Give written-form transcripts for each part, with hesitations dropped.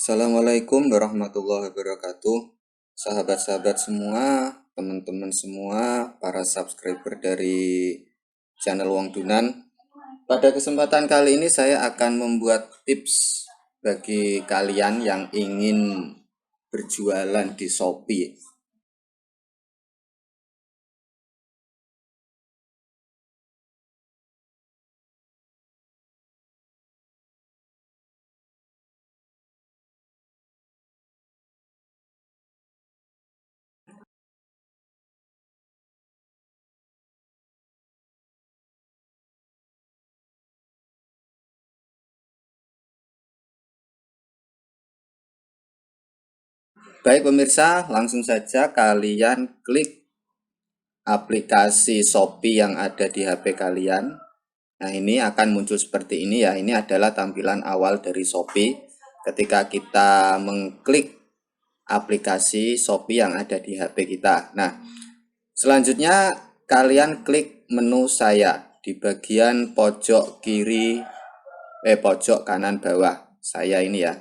Assalamualaikum warahmatullahi wabarakatuh. Sahabat-sahabat semua, teman-teman semua, para subscriber dari channel Wong Dunan. Pada kesempatan kali ini saya akan membuat tips bagi kalian yang ingin berjualan di Shopee. Baik pemirsa, langsung saja kalian klik aplikasi Shopee yang ada di HP kalian. Nah, ini akan muncul seperti ini ya. Ini adalah tampilan awal dari Shopee ketika kita mengklik aplikasi Shopee yang ada di HP kita. Nah, selanjutnya kalian klik menu saya di bagian pojok kiri, pojok kanan bawah. Saya ini ya.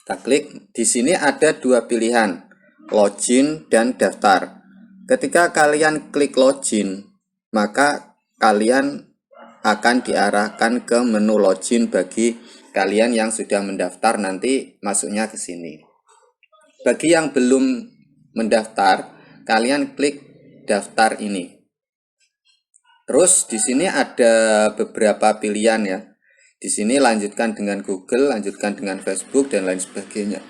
Kita klik, di sini ada dua pilihan, login dan daftar. Ketika kalian klik login, maka kalian akan diarahkan ke menu login bagi kalian yang sudah mendaftar, nanti masuknya ke sini. Bagi yang belum mendaftar, kalian klik daftar ini. Terus di sini ada beberapa pilihan ya. Di sini lanjutkan dengan Google, lanjutkan dengan Facebook, dan lain sebagainya.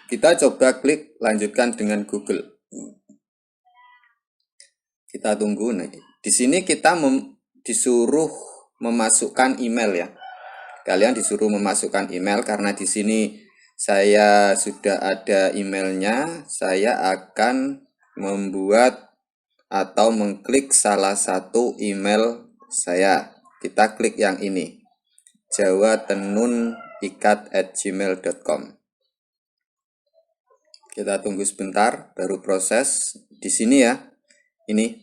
Kita coba klik lanjutkan dengan Google. Kita tunggu. Nah, di sini kita disuruh memasukkan email ya. Kalian disuruh memasukkan email karena di sini saya sudah ada emailnya. Saya akan membuat atau mengklik salah satu email saya. Kita klik yang ini, jawatenunikat@gmail.com. Kita tunggu sebentar, baru proses. Di sini ya, ini.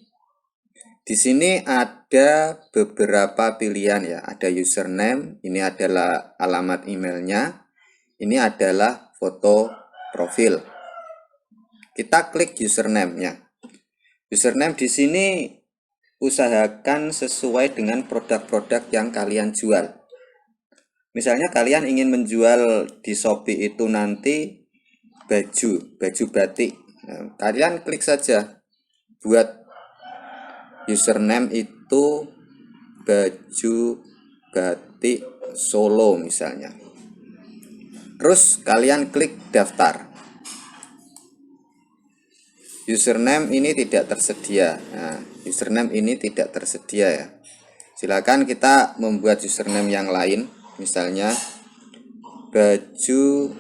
Di sini ada beberapa pilihan ya. Ada username, ini adalah alamat emailnya. Ini adalah foto profil. Kita klik username-nya. Username di sini usahakan sesuai dengan produk-produk yang kalian jual. Misalnya kalian ingin menjual di Shopee itu nanti baju batik. Nah, kalian klik saja buat username itu baju batik Solo misalnya. Terus kalian klik daftar. Username ini tidak tersedia. Nah, username ini tidak tersedia ya. Silakan kita membuat username yang lain, misalnya baju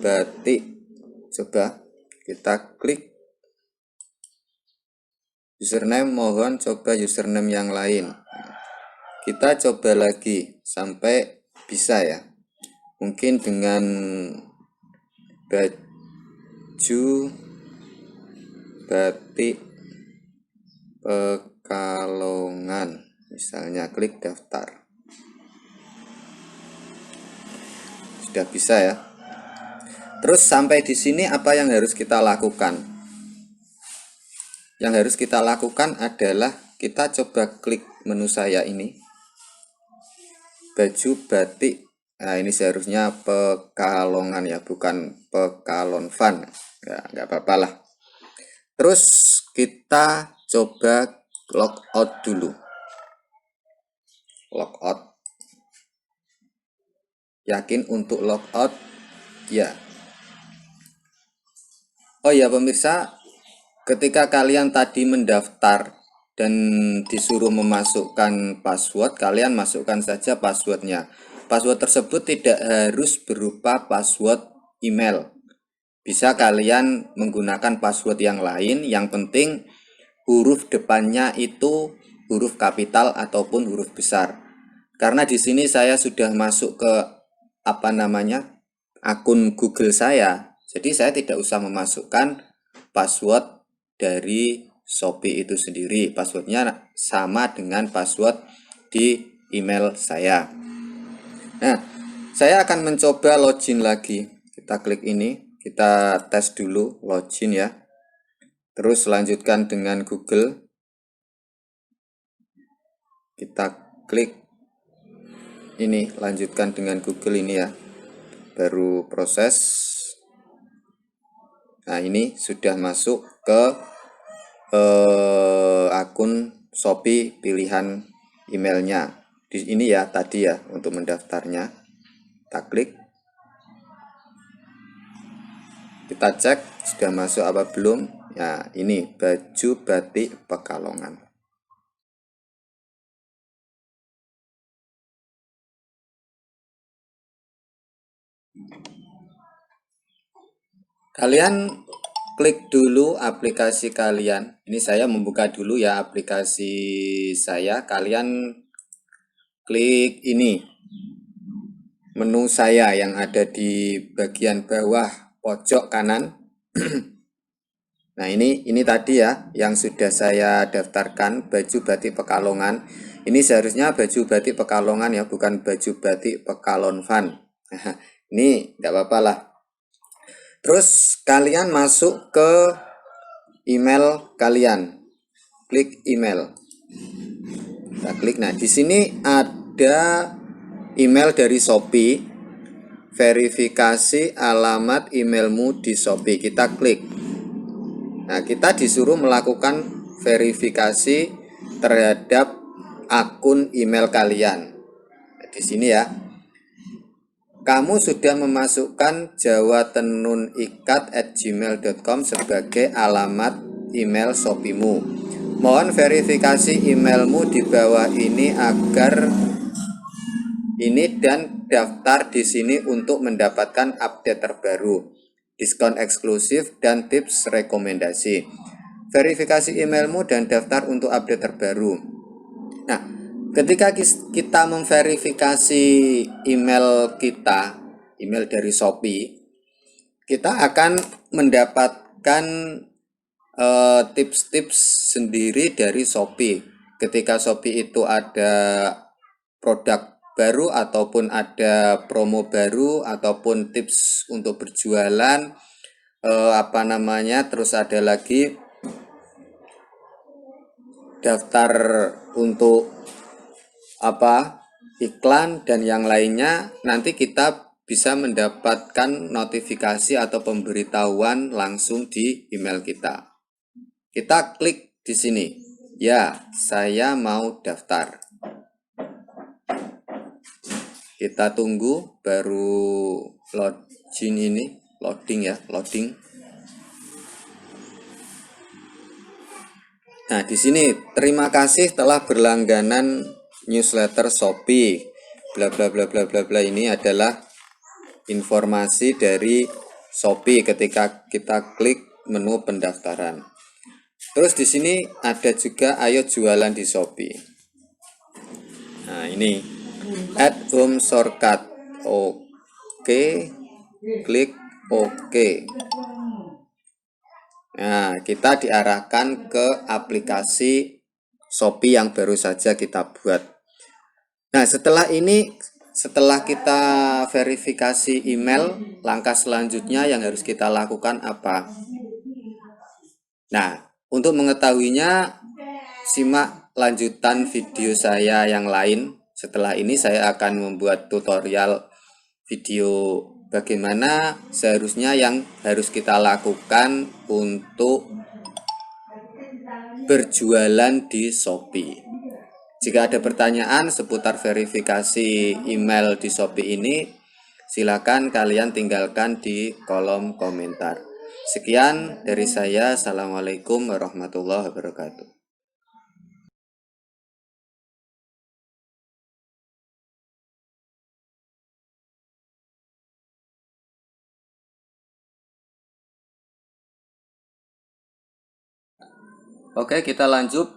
batik. Coba kita klik username, mohon coba username yang lain. Kita coba lagi sampai bisa ya. Mungkin dengan baju batik Pekalongan misalnya, klik daftar. Sudah bisa ya. Terus sampai di sini apa yang harus kita lakukan? Yang harus kita lakukan adalah kita coba klik menu saya ini, baju batik. Nah, ini seharusnya Pekalongan ya, bukan Pekalongan. Ya, nggak apa-apa lah. Terus kita coba logout dulu. Logout. Yakin untuk logout? Ya. Oh ya pemirsa, ketika kalian tadi mendaftar dan disuruh memasukkan password, kalian masukkan saja passwordnya. Password tersebut tidak harus berupa password email. Bisa kalian menggunakan password yang lain, yang penting huruf depannya itu huruf kapital ataupun huruf besar. Karena di sini saya sudah masuk ke akun Google saya, jadi saya tidak usah memasukkan password dari Shopee itu sendiri. Passwordnya sama dengan password di email saya. Nah, Saya akan mencoba login lagi. Kita klik ini, kita tes dulu login ya. Terus lanjutkan dengan Google. Kita klik ini, lanjutkan dengan Google ini ya. Baru proses. Nah, ini sudah masuk ke akun Shopee pilihan emailnya. Di ini ya tadi ya untuk mendaftarnya. Kita klik. Kita cek sudah masuk apa belum. Ya, ini baju batik Pekalongan. Kalian klik dulu aplikasi kalian. Ini saya membuka dulu ya aplikasi saya. Kalian klik ini menu saya yang ada di bagian bawah pojok kanan. Nah, ini tadi ya yang sudah saya daftarkan, baju batik Pekalongan. Ini seharusnya baju batik Pekalongan ya, bukan baju batik Pekalongan. Ini tidak apa-apa lah. Terus kalian masuk ke email kalian. Klik email. Kita klik. Nah, di sini ada email dari Shopee. Verifikasi alamat emailmu di Shopee. Kita klik. Nah, kita disuruh melakukan verifikasi terhadap akun email kalian. Nah, di sini ya. Kamu sudah memasukkan jawatenunikat@gmail.com sebagai alamat email Shopee-mu. Mohon verifikasi emailmu di bawah ini agar ini dan daftar di sini untuk mendapatkan update terbaru, diskon eksklusif dan tips rekomendasi. Verifikasi emailmu dan daftar untuk update terbaru. Nah, ketika kita memverifikasi email kita, email dari Shopee, kita akan mendapatkan tips-tips sendiri dari Shopee. Ketika Shopee itu ada produk baru ataupun ada promo baru ataupun tips untuk berjualan, terus ada lagi daftar untuk iklan dan yang lainnya. Nanti kita bisa mendapatkan notifikasi atau pemberitahuan langsung di email kita. Kita klik di sini. Ya, saya mau daftar. Kita tunggu baru loading. Nah, di sini terima kasih telah berlangganan newsletter Shopee. Bla bla bla bla bla bla, ini adalah informasi dari Shopee ketika kita klik menu pendaftaran. Terus di sini ada juga ayo jualan di Shopee. Nah, ini add home shortcut. Oke. Klik oke. Nah, kita diarahkan ke aplikasi Shopee yang baru saja kita buat. Nah, setelah kita verifikasi email, langkah selanjutnya yang harus kita lakukan apa? Nah, untuk mengetahuinya, simak lanjutan video saya yang lain. Setelah ini saya akan membuat tutorial video bagaimana seharusnya yang harus kita lakukan untuk berjualan di Shopee. Jika ada pertanyaan seputar verifikasi email di Shopee ini, silakan kalian tinggalkan di kolom komentar. Sekian dari saya. Assalamualaikum warahmatullahi wabarakatuh. Oke, kita lanjut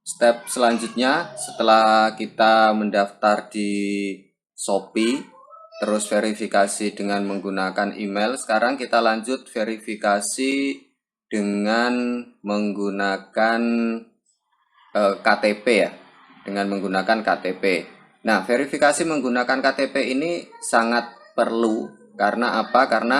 step selanjutnya. Setelah kita mendaftar di Shopee, terus verifikasi dengan menggunakan email, sekarang kita lanjut verifikasi dengan menggunakan KTP ya, dengan menggunakan KTP. Nah, verifikasi menggunakan KTP ini sangat perlu karena apa? Karena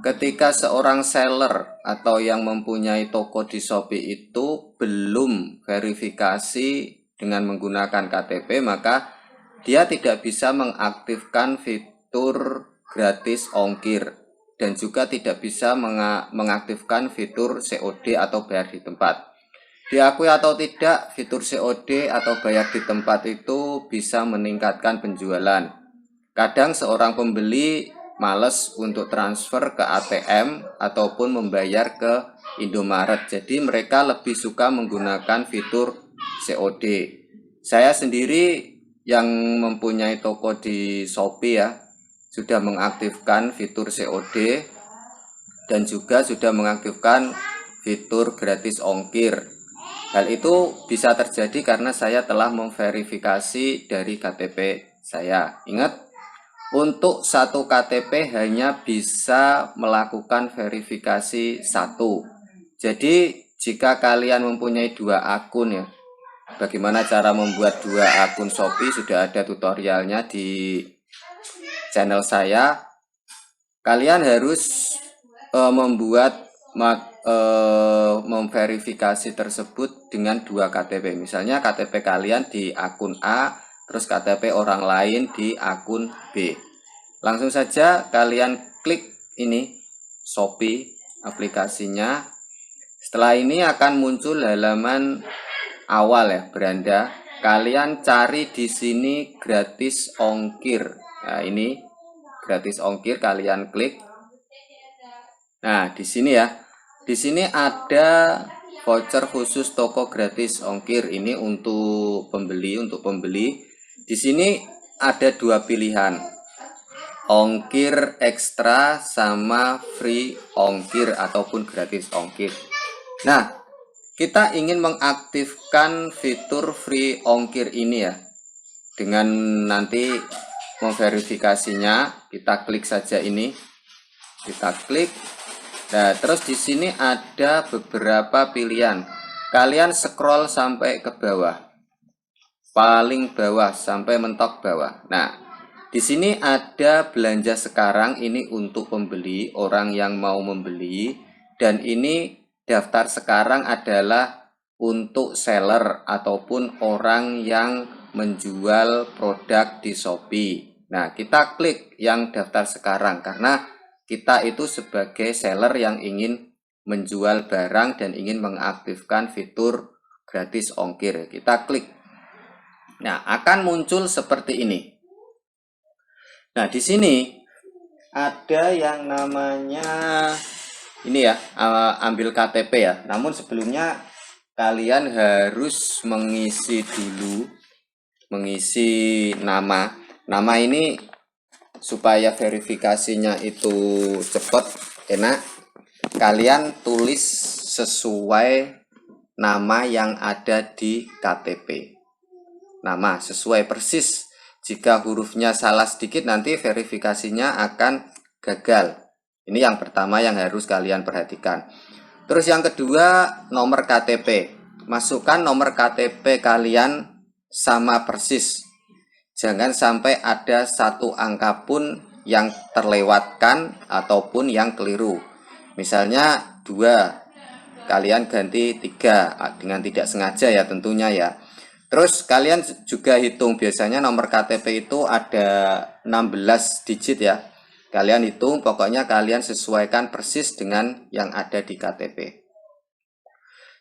ketika seorang seller atau yang mempunyai toko di Shopee itu belum verifikasi dengan menggunakan KTP, maka dia tidak bisa mengaktifkan fitur gratis ongkir dan juga tidak bisa mengaktifkan fitur COD atau bayar di tempat. Diakui atau tidak, fitur COD atau bayar di tempat itu bisa meningkatkan penjualan. Kadang seorang pembeli males untuk transfer ke ATM ataupun membayar ke Indomaret. Jadi mereka lebih suka menggunakan fitur COD. Saya sendiri yang mempunyai toko di Shopee ya, sudah mengaktifkan fitur COD dan juga sudah mengaktifkan fitur gratis ongkir. Hal itu bisa terjadi karena saya telah memverifikasi dari KTP saya. Ingat, untuk satu KTP hanya bisa melakukan verifikasi satu. Jadi, jika kalian mempunyai dua akun ya, bagaimana cara membuat dua akun Shopee sudah ada tutorialnya di channel saya. Kalian harus memverifikasi tersebut dengan dua KTP. Misalnya KTP kalian di akun A, terus KTP orang lain di akun B. Langsung saja kalian klik ini Shopee aplikasinya. Setelah ini akan muncul halaman awal ya, beranda. Kalian cari di sini gratis ongkir. Nah, ini gratis ongkir, kalian klik. Nah, di sini ya. Di sini ada voucher khusus toko gratis ongkir. Ini untuk pembeli. Di sini ada dua pilihan. Ongkir ekstra sama free ongkir ataupun gratis ongkir. Nah, kita ingin mengaktifkan fitur free ongkir ini ya. Dengan nanti memverifikasinya, kita klik saja ini. Kita klik. Nah, terus di sini ada beberapa pilihan. Kalian scroll sampai ke bawah. Paling bawah sampai mentok bawah. Nah, di sini ada belanja sekarang, ini untuk pembeli, orang yang mau membeli, dan ini daftar sekarang adalah untuk seller ataupun orang yang menjual produk di Shopee. Nah, kita klik yang daftar sekarang karena kita itu sebagai seller yang ingin menjual barang dan ingin mengaktifkan fitur gratis ongkir. Kita klik. Nah, akan muncul seperti ini. Nah, di sini ada yang namanya ini ya, ambil KTP ya. Namun sebelumnya kalian harus mengisi dulu, mengisi nama. Nama ini supaya verifikasinya itu cepat, enak. Kalian tulis sesuai nama yang ada di KTP. Nama sesuai persis. Jika hurufnya salah sedikit nanti verifikasinya akan gagal. Ini yang pertama yang harus kalian perhatikan. Terus yang kedua, nomor KTP. Masukkan nomor KTP kalian sama persis. Jangan sampai ada satu angka pun yang terlewatkan ataupun yang keliru. Misalnya 2, kalian ganti 3 dengan tidak sengaja ya tentunya ya. Terus kalian juga hitung, biasanya nomor KTP itu ada 16 digit ya. Kalian hitung, pokoknya kalian sesuaikan persis dengan yang ada di KTP.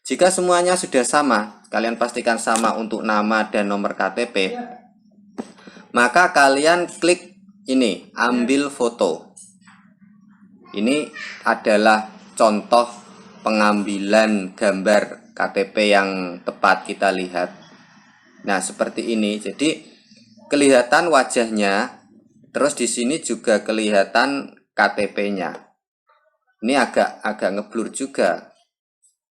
Jika semuanya sudah sama, kalian pastikan sama untuk nama dan nomor KTP, maka kalian klik ini, ambil foto. Ini adalah contoh pengambilan gambar KTP yang tepat kita lihat. Nah, seperti ini. Jadi kelihatan wajahnya, terus di sini juga kelihatan KTP-nya. Ini agak ngeblur juga.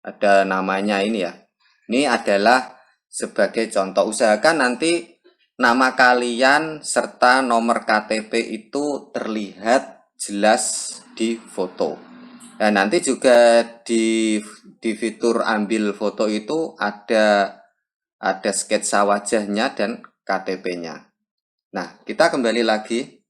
Ada namanya ini ya. Ini adalah sebagai contoh. Usahakan nanti nama kalian serta nomor KTP itu terlihat jelas di foto. Nah, nanti juga di fitur ambil foto itu ada sketsa wajahnya dan KTP-nya. Nah, kita kembali lagi.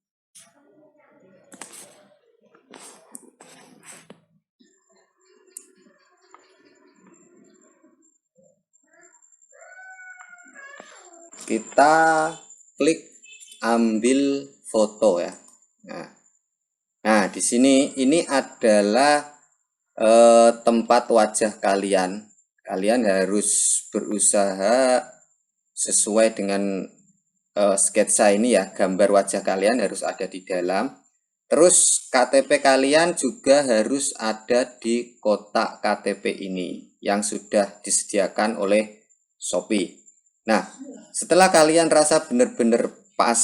Kita klik ambil foto ya. Nah, di sini ini adalah tempat wajah kalian. Kalian harus berusaha sesuai dengan sketsa ini ya. Gambar wajah kalian harus ada di dalam. Terus KTP kalian juga harus ada di kotak KTP ini yang sudah disediakan oleh Shopee. Nah, setelah kalian rasa benar-benar pas,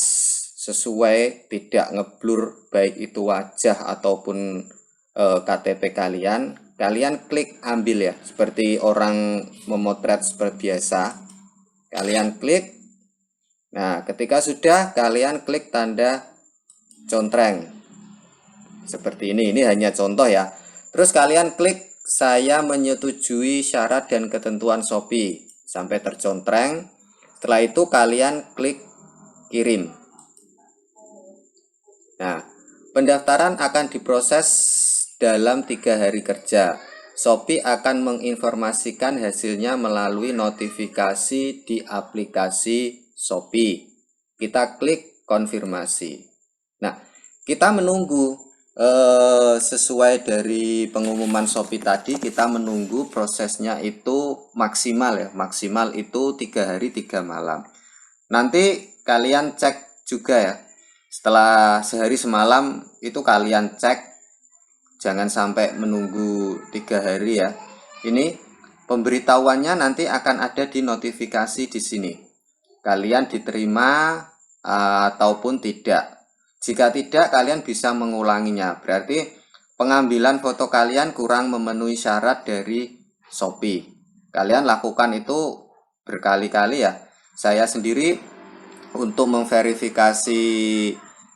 sesuai, tidak ngeblur baik itu wajah ataupun KTP kalian, kalian klik ambil ya, seperti orang memotret seperti biasa. Kalian klik. Nah, ketika sudah, kalian klik tanda contreng. Seperti ini hanya contoh ya. Terus kalian klik saya menyetujui syarat dan ketentuan Shopee sampai tercontreng. Setelah itu kalian klik kirim. Nah, pendaftaran akan diproses dalam 3 hari kerja. Shopee akan menginformasikan hasilnya melalui notifikasi di aplikasi Shopee. Kita klik konfirmasi. Nah, kita menunggu sesuai dari pengumuman Shopee tadi, kita menunggu prosesnya itu maksimal ya. Maksimal itu 3 hari 3 malam. Nanti kalian cek juga ya. Setelah sehari semalam itu kalian cek. Jangan sampai menunggu 3 hari ya. Ini pemberitahuannya nanti akan ada di notifikasi di sini. Kalian diterima ataupun tidak. Jika tidak, kalian bisa mengulanginya. Berarti pengambilan foto kalian kurang memenuhi syarat dari Shopee. Kalian lakukan itu berkali-kali ya. Saya sendiri untuk memverifikasi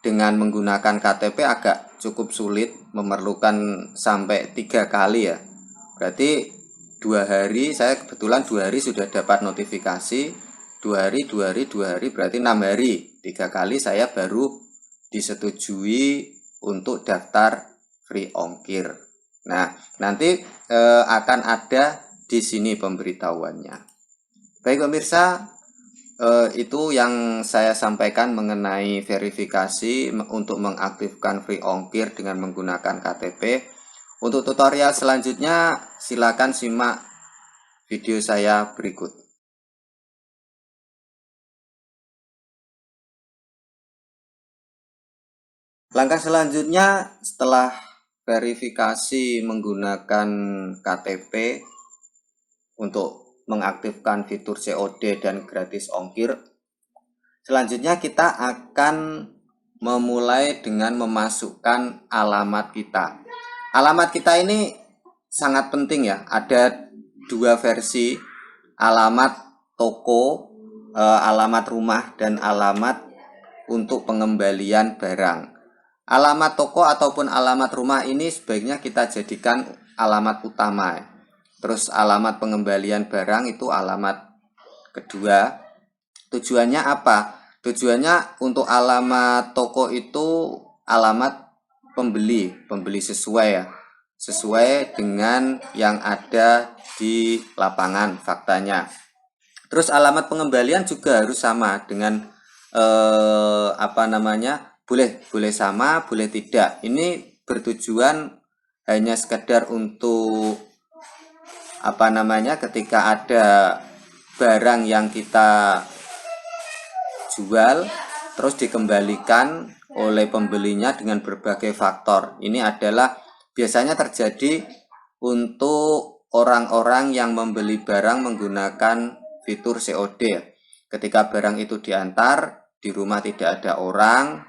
dengan menggunakan KTP agak cukup sulit, memerlukan sampai 3 kali ya. Berarti 2 hari, saya kebetulan 2 hari sudah dapat notifikasi. 2 hari, 2 hari, 2 hari, berarti 6 hari. 3 kali saya baru disetujui untuk daftar free ongkir. Nah, nanti akan ada di sini pemberitahuannya. Baik pemirsa, itu yang saya sampaikan mengenai verifikasi untuk mengaktifkan free ongkir dengan menggunakan KTP. Untuk tutorial selanjutnya silakan simak video saya berikut. Langkah selanjutnya setelah verifikasi menggunakan KTP untuk mengaktifkan fitur COD dan gratis ongkir, selanjutnya kita akan memulai dengan memasukkan alamat kita. Alamat kita ini sangat penting ya. Ada 2 versi, alamat toko, alamat rumah, dan alamat untuk pengembalian barang. Alamat toko ataupun alamat rumah ini sebaiknya kita jadikan alamat utama. Terus alamat pengembalian barang itu alamat kedua. Tujuannya apa? Tujuannya untuk alamat toko itu alamat pembeli sesuai ya. Sesuai dengan yang ada di lapangan faktanya. Terus alamat pengembalian juga harus sama dengan boleh sama, boleh tidak. Ini bertujuan hanya sekedar untuk ketika ada barang yang kita jual terus dikembalikan oleh pembelinya dengan berbagai faktor. Ini adalah biasanya terjadi untuk orang-orang yang membeli barang menggunakan fitur COD. Ketika barang itu diantar, di rumah tidak ada orang,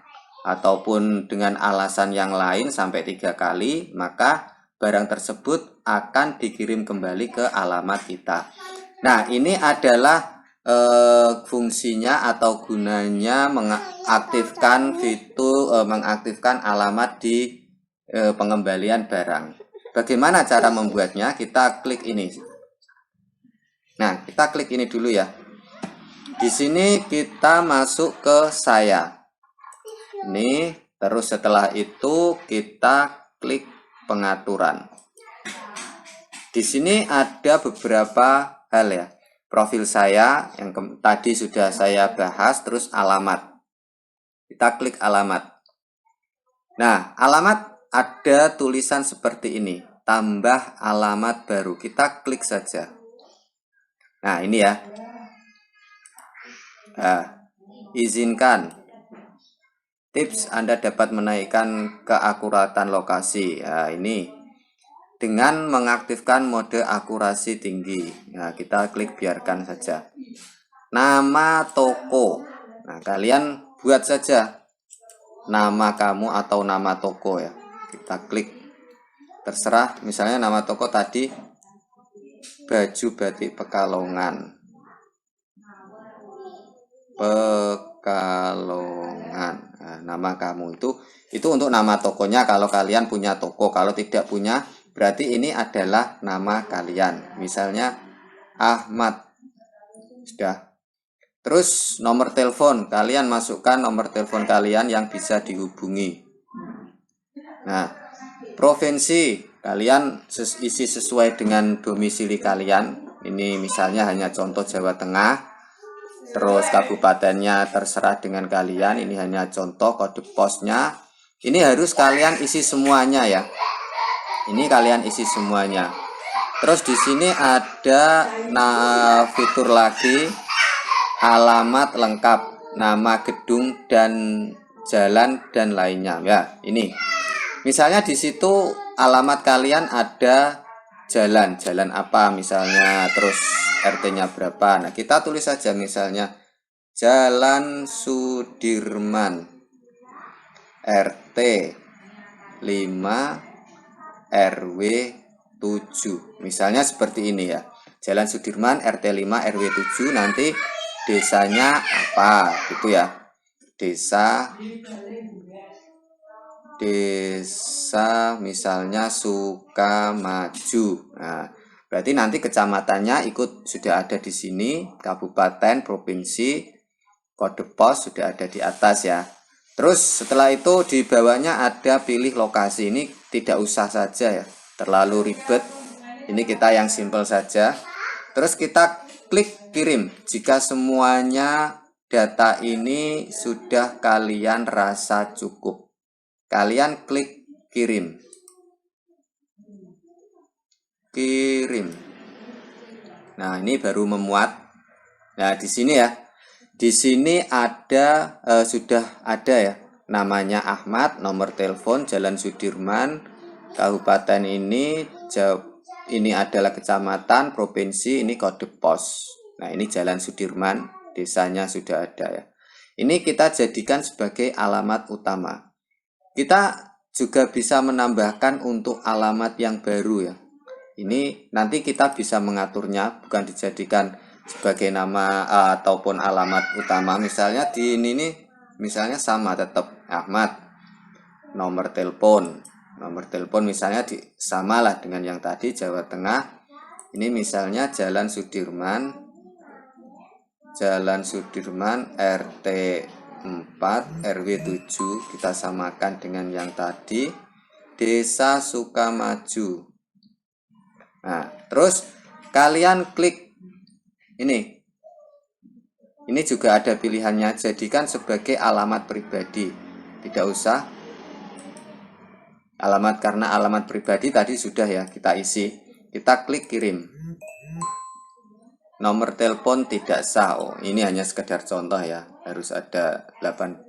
ataupun dengan alasan yang lain sampai 3 kali, maka barang tersebut akan dikirim kembali ke alamat kita. Nah, ini adalah fungsinya atau gunanya mengaktifkan fitur mengaktifkan alamat di pengembalian barang. Bagaimana cara membuatnya? Kita klik ini. Nah, kita klik ini dulu ya. Di sini kita masuk ke saya. Ini, terus setelah itu kita klik pengaturan. Di sini ada beberapa hal ya. Profil saya yang tadi sudah saya bahas, terus alamat. Kita klik alamat. Nah, alamat ada tulisan seperti ini, tambah alamat baru. Kita klik saja. Nah, ini ya. Nah, izinkan. Tips Anda dapat menaikkan keakuratan lokasi. Nah, ini dengan mengaktifkan mode akurasi tinggi. Nah, kita klik biarkan saja. Nama toko. Nah, kalian buat saja nama kamu atau nama toko ya. Kita klik. Terserah, misalnya nama toko tadi Baju Batik Pekalongan. Pekalongan. Nah, nama kamu itu untuk nama tokonya kalau kalian punya toko. Kalau tidak punya, berarti ini adalah nama kalian. Misalnya Ahmad. Sudah. Terus nomor telepon, kalian masukkan nomor telepon kalian yang bisa dihubungi. Nah, provinsi, kalian isi sesuai dengan domisili kalian. Ini misalnya hanya contoh Jawa Tengah. Terus kabupatennya terserah dengan kalian. Ini hanya contoh, kode posnya. Ini harus kalian isi semuanya ya. Ini kalian isi semuanya. Terus di sini ada fitur lagi, alamat lengkap, nama gedung dan jalan dan lainnya ya. Ini misalnya di situ alamat kalian ada jalan apa misalnya, terus RT-nya berapa. Nah, kita tulis saja misalnya Jalan Sudirman RT 5 RW 7. Misalnya seperti ini ya. Jalan Sudirman RT 5 RW 7, nanti desanya apa gitu ya. Desa misalnya Sukamaju. Nah, berarti nanti kecamatannya ikut sudah ada di sini, kabupaten, provinsi, kode pos sudah ada di atas ya. Terus setelah itu di bawahnya ada pilih lokasi. Ini tidak usah saja ya, terlalu ribet. Ini kita yang simple saja. Terus kita klik kirim jika semuanya data ini sudah kalian rasa cukup. Kalian klik kirim. Kirim. Nah, ini baru memuat. Nah, di sini ya. Di sini ada sudah ada ya. Namanya Ahmad, nomor telepon Jalan Sudirman, kabupaten ini adalah kecamatan, provinsi, ini kode pos. Nah, ini Jalan Sudirman, desanya sudah ada ya. Ini kita jadikan sebagai alamat utama. Kita juga bisa menambahkan untuk alamat yang baru ya. Ini nanti kita bisa mengaturnya, bukan dijadikan sebagai nama ataupun alamat utama. Misalnya di ini nih, misalnya sama tetap Ahmad. Nomor telepon misalnya samalah dengan yang tadi Jawa Tengah. Ini misalnya Jalan Sudirman RT 4 RW 7, kita samakan dengan yang tadi Desa Sukamaju. Nah, terus kalian klik ini. Ini juga ada pilihannya, jadikan sebagai alamat pribadi. Tidak usah alamat, karena alamat pribadi tadi sudah ya kita isi. Kita klik kirim. Nomor telepon tidak sah. Oh, ini hanya sekedar contoh ya. Harus ada 11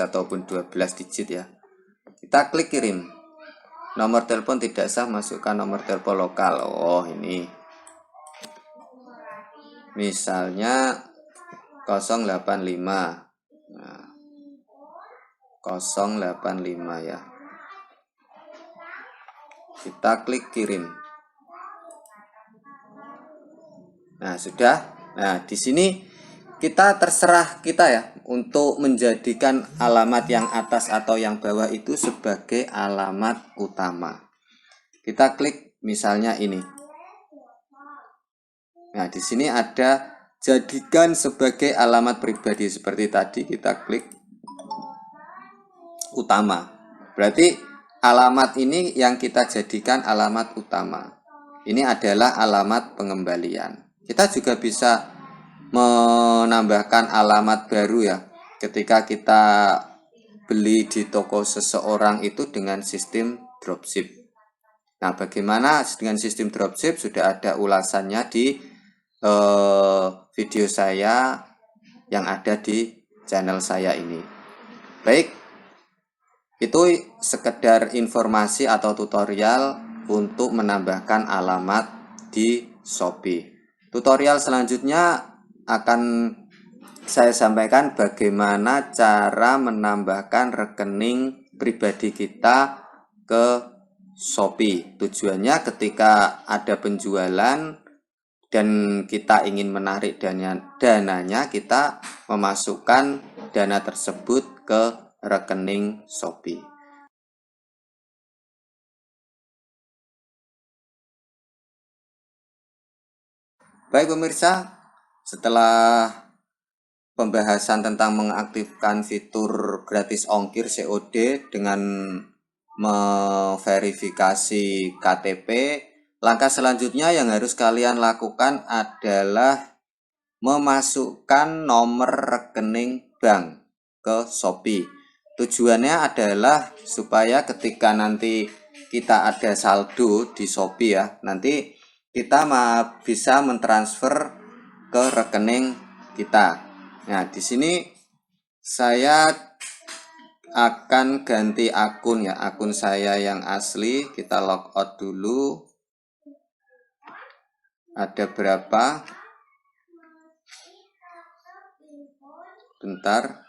ataupun 12 digit ya. Kita klik kirim. Nomor telepon tidak sah, masukkan nomor telepon lokal. Oh, ini. Misalnya 085. Nah, 085 ya. Kita klik kirim. Nah, sudah. Nah, di sini kita terserah kita ya untuk menjadikan alamat yang atas atau yang bawah itu sebagai alamat utama. Kita klik misalnya ini. Nah, di sini ada jadikan sebagai alamat pribadi. Seperti tadi kita klik utama. Berarti alamat ini yang kita jadikan alamat utama. Ini adalah alamat pengembalian. Kita juga bisa menambahkan alamat baru ya. Ketika kita beli di toko seseorang itu dengan sistem dropship. Nah, bagaimana dengan sistem dropship sudah ada ulasannya di video saya yang ada di channel saya ini. Baik, itu sekedar informasi atau tutorial untuk menambahkan alamat di Shopee. Tutorial selanjutnya akan saya sampaikan bagaimana cara menambahkan rekening pribadi kita ke Shopee. Tujuannya ketika ada penjualan dan kita ingin menarik dananya, kita memasukkan dana tersebut ke rekening Shopee. Baik pemirsa, setelah pembahasan tentang mengaktifkan fitur gratis ongkir COD dengan memverifikasi KTP, langkah selanjutnya yang harus kalian lakukan adalah memasukkan nomor rekening bank ke Shopee. Tujuannya adalah supaya ketika nanti kita ada saldo di Shopee ya, nanti kita bisa mentransfer ke rekening kita. Nah, di sini saya akan ganti akun ya, akun saya yang asli. Kita logout dulu. Ada berapa? Bentar.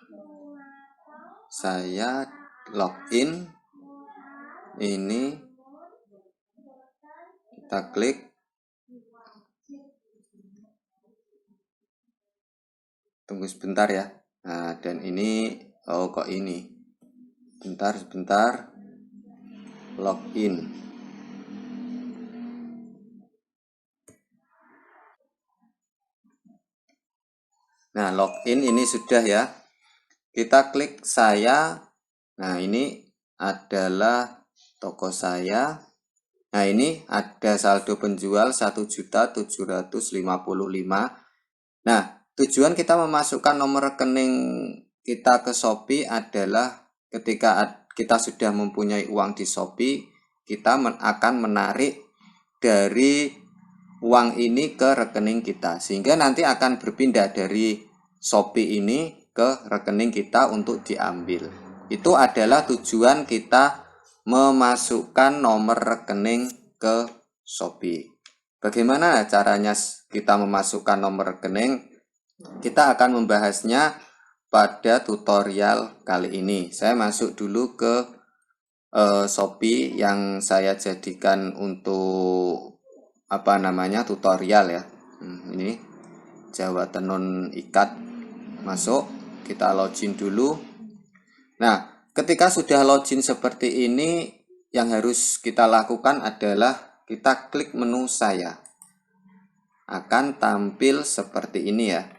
Saya login. Ini kita klik. Tunggu sebentar ya. Nah, dan ini kok ini. Sebentar. Login. Nah, login ini sudah ya. Kita klik saya. Nah, ini adalah toko saya. Nah, ini ada saldo penjual 1.755.000. Nah, tujuan kita memasukkan nomor rekening kita ke Shopee adalah ketika kita sudah mempunyai uang di Shopee, kita akan menarik dari uang ini ke rekening kita, sehingga nanti akan berpindah dari Shopee ini ke rekening kita untuk diambil. Itu adalah tujuan kita memasukkan nomor rekening ke Shopee. Bagaimana caranya kita memasukkan nomor rekening? Kita akan membahasnya pada tutorial kali ini. Saya masuk dulu ke Shopee yang saya jadikan untuk tutorial ya. Ini Jawa Tenun Ikat. Masuk, kita login dulu. Nah, ketika sudah login seperti ini, yang harus kita lakukan adalah kita klik menu saya. Akan tampil seperti ini ya.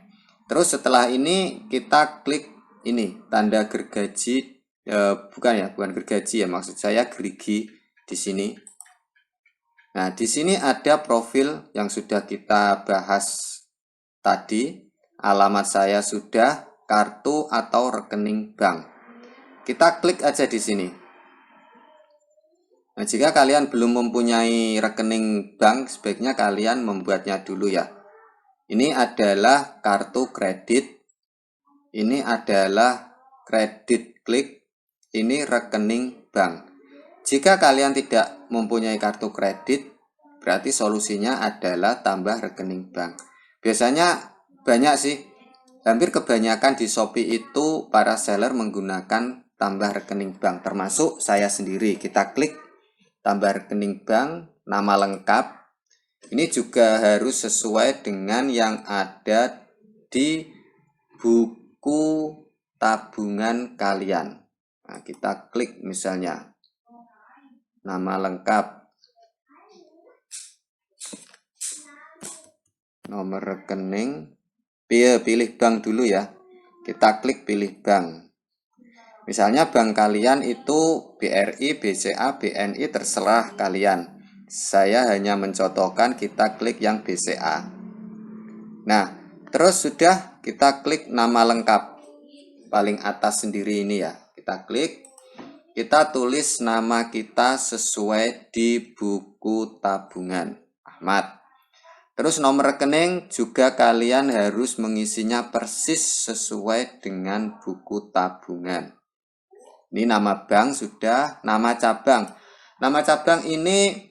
Terus setelah ini kita klik ini tanda gergaji, bukan gergaji ya, maksud saya gerigi di sini. Nah, di sini ada profil yang sudah kita bahas tadi. Alamat saya sudah, kartu atau rekening bank. Kita klik aja di sini. Nah, jika kalian belum mempunyai rekening bank, sebaiknya kalian membuatnya dulu ya. Ini adalah kartu kredit. Ini adalah kredit klik. Ini rekening bank. Jika kalian tidak mempunyai kartu kredit, berarti solusinya adalah tambah rekening bank. Biasanya banyak sih, hampir kebanyakan di Shopee itu para seller menggunakan tambah rekening bank, termasuk saya sendiri. Kita klik tambah rekening bank, nama lengkap. Ini juga harus sesuai dengan yang ada di buku tabungan kalian. Nah, kita klik misalnya nama lengkap, nomor rekening, pilih bank dulu ya. Kita klik pilih bank. Misalnya bank kalian itu BRI, BCA, BNI, terserah kalian. Saya hanya mencontohkan, kita klik yang BCA. Nah, terus sudah kita klik nama lengkap. Paling atas sendiri ini ya. Kita klik. Kita tulis nama kita sesuai di buku tabungan Ahmad. Terus nomor rekening juga kalian harus mengisinya persis sesuai dengan buku tabungan. Ini nama bank sudah, nama cabang. Nama cabang ini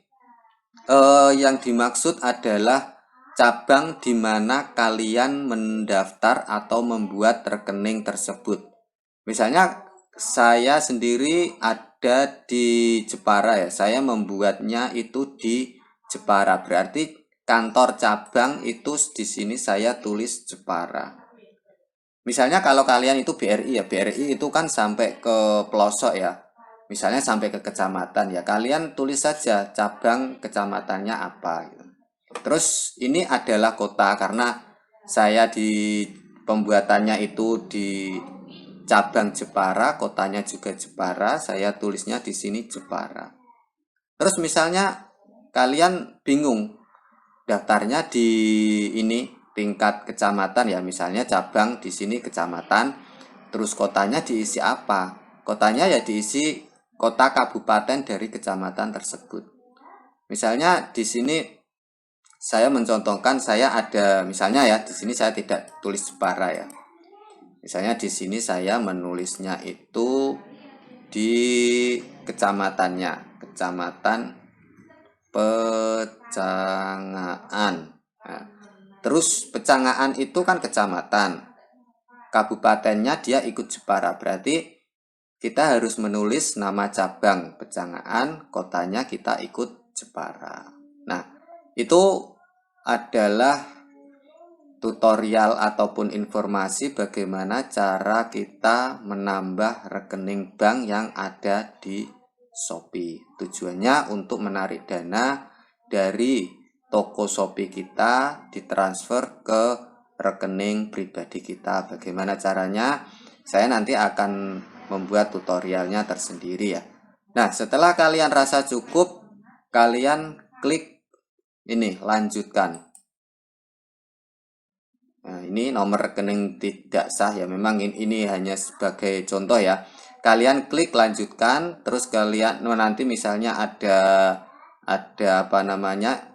yang dimaksud adalah cabang di mana kalian mendaftar atau membuat rekening tersebut. Misalnya saya sendiri ada di Jepara ya, saya membuatnya itu di Jepara. Berarti kantor cabang itu di sini saya tulis Jepara. Misalnya kalau kalian itu BRI ya, BRI itu kan sampai ke pelosok ya. Misalnya sampai ke kecamatan ya, kalian tulis saja cabang kecamatannya apa gitu. Terus ini adalah kota karena saya di pembuatannya itu di cabang Jepara, kotanya juga Jepara, saya tulisnya di sini Jepara. Terus misalnya kalian bingung daftarnya di ini tingkat kecamatan ya, misalnya cabang di sini kecamatan, terus kotanya diisi apa? Kotanya ya diisi kota kabupaten dari kecamatan tersebut. Misalnya di sini saya mencontohkan, saya ada misalnya ya di sini saya tidak tulis Jepara ya. Misalnya di sini saya menulisnya itu di kecamatannya, Kecamatan Pecangaan. Nah, terus Pecangaan itu kan kecamatan, kabupatennya dia ikut Jepara, berarti kita harus menulis nama cabang Pecangaan, kotanya kita ikut Jepara. Nah, itu adalah tutorial ataupun informasi bagaimana cara kita menambah rekening bank yang ada di Shopee. Tujuannya untuk menarik dana dari toko Shopee kita ditransfer ke rekening pribadi kita. Bagaimana caranya? Saya nanti akan membuat tutorialnya tersendiri ya. Nah, setelah kalian rasa cukup, kalian klik ini lanjutkan. Nah, ini nomor rekening tidak sah ya. Memang ini hanya sebagai contoh ya. Kalian klik lanjutkan, terus kalian nanti misalnya ada apa namanya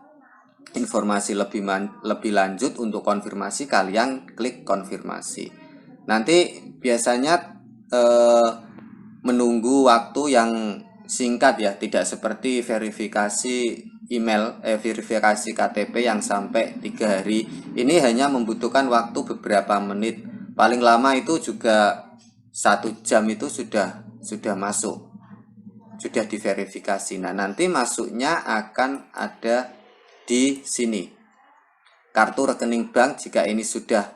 informasi lebih lanjut untuk konfirmasi, kalian klik konfirmasi. Nanti biasanya menunggu waktu yang singkat ya, tidak seperti verifikasi email, verifikasi KTP yang sampai 3 hari. Ini hanya membutuhkan waktu beberapa menit. Paling lama itu juga 1 jam itu sudah masuk, sudah diverifikasi. Nah, nanti masuknya akan ada di sini. Kartu rekening bank, jika ini sudah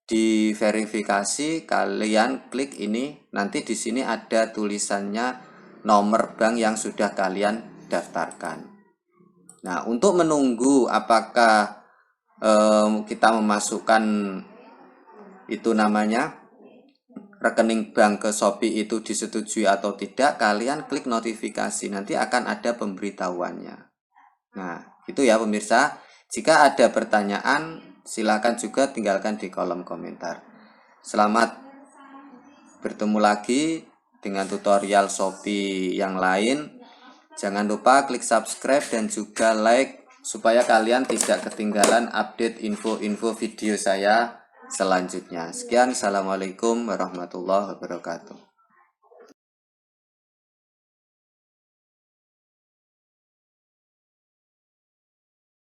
diverifikasi, kalian klik ini. Nanti di sini ada tulisannya nomor bank yang sudah kalian daftarkan. Nah, untuk menunggu apakah kita memasukkan itu namanya rekening bank ke Shopee itu disetujui atau tidak, kalian klik notifikasi, nanti akan ada pemberitahuannya. Nah, itu ya pemirsa. Jika ada pertanyaan, silakan juga tinggalkan di kolom komentar. Selamat bertemu lagi dengan tutorial Shopee yang lain. Jangan lupa klik subscribe dan juga like supaya kalian tidak ketinggalan update info-info video saya selanjutnya. Sekian, assalamualaikum warahmatullahi wabarakatuh.